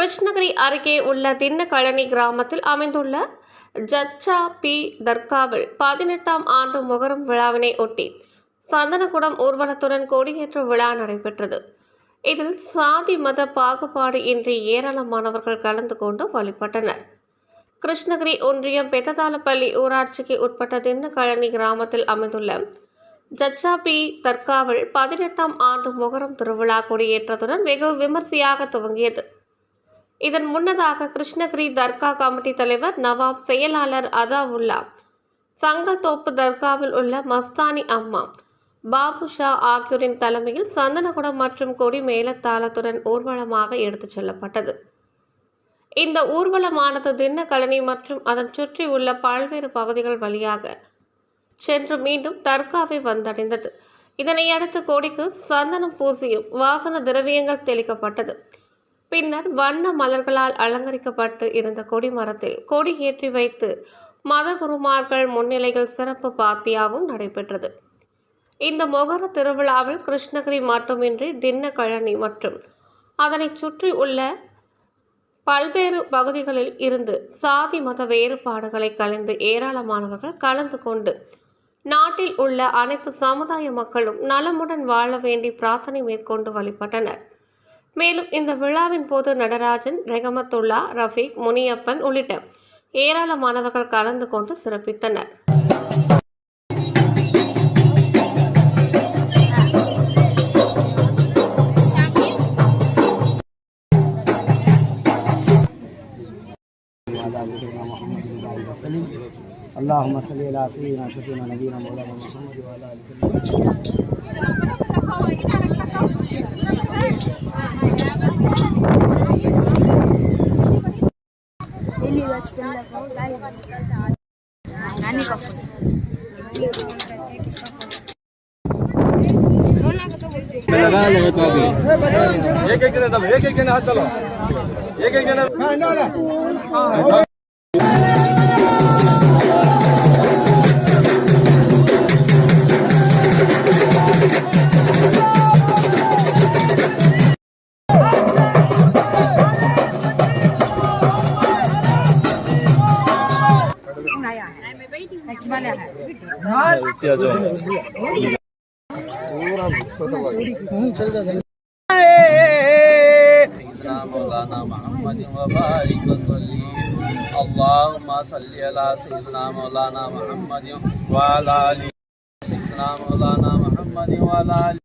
கிருஷ்ணகிரி அருகே உள்ள தின்னக்கழனி கிராமத்தில் அமைந்துள்ள ஜச்சா பி தர்காவில் 18ஆம் ஆண்டு மொஹரம் விழாவினை ஒட்டி சந்தனக்குடம் ஊர்வலத்துடன் கொடியேற்ற விழா நடைபெற்றது. இதில் சாதி மத பாகுபாடு இன்றி ஏராளமானவர்கள் கலந்து கொண்டு வழிபட்டனர். கிருஷ்ணகிரி ஒன்றியம் பெத்ததாலப்பள்ளி ஊராட்சிக்கு உட்பட்ட தின்னக்கழனி கிராமத்தில் அமைந்துள்ள ஜச்சா பி தர்காவில் 18ஆம் ஆண்டு மொஹரம் திருவிழா கொடியேற்றத்துடன் வெகு விமர்சையாக துவங்கியது. இதன் முன்னதாக கிருஷ்ணகிரி தர்கா கமிட்டி தலைவர் நவாப், செயலாளர் அதாவுல்லா, சங்கல்தோப்பு தர்காவில் உள்ள மஸ்தானி அம்மா, பாபுஷா ஆகியோரின் தலைமையில் சந்தனகுடம் மற்றும் கொடி மேளதாளத்துடன் ஊர்வலமாக எடுத்துச் செல்லப்பட்டது. இந்த ஊர்வலமானது தின்னக்கழனி மற்றும் அதன் சுற்றி உள்ள பல்வேறு பகுதிகள் வழியாக சென்று மீண்டும் தர்காவை வந்தடைந்தது. இதனையடுத்து கொடிக்கு சந்தனம் பூசியும் வாசன திரவியங்கள் தெளிக்கப்பட்டது. பின்னர் வண்ண மலர்களால் அலங்கரிக்கப்பட்டு இருந்த கொடிமரத்தில் கொடி ஏற்றி வைத்து மதகுருமார்கள் முன்னிலையில் சிறப்பு பாத்தியாவும் நடைபெற்றது. இந்த மொஹர திருவிழாவில் கிருஷ்ணகிரி மட்டுமின்றி தின்னக்கழனி மற்றும் அதனை சுற்றி உள்ள பல்வேறு பகுதிகளில் இருந்து சாதி மத வேறுபாடுகளை கலைந்து ஏராளமானவர்கள் கலந்து கொண்டு நாட்டில் உள்ள அனைத்து சமுதாய மக்களும் நலமுடன் வாழ வேண்டி பிரார்த்தனை மேற்கொண்டு வழிபட்டனர். மேலும் இந்த விழாவின் போது நடராஜன், ரெஹமத்துல்லா, ரஃபீக், முனியப்பன் உள்ளிட்ட ஏராளமானவர்கள் கலந்து கொண்டு சிறப்பித்தனர். اللهم صل على سيدنا شفينا نبينا مولانا محمد وعلى اله वसल्लम। मौलाना मोहम्मद वबारिक वसल्ली अल्लाहुम्मा सल्ली अला सय्यिदना मौलाना मोहम्मद व अला आलि सय्यिदना मौलाना मोहम्मद व अला आलि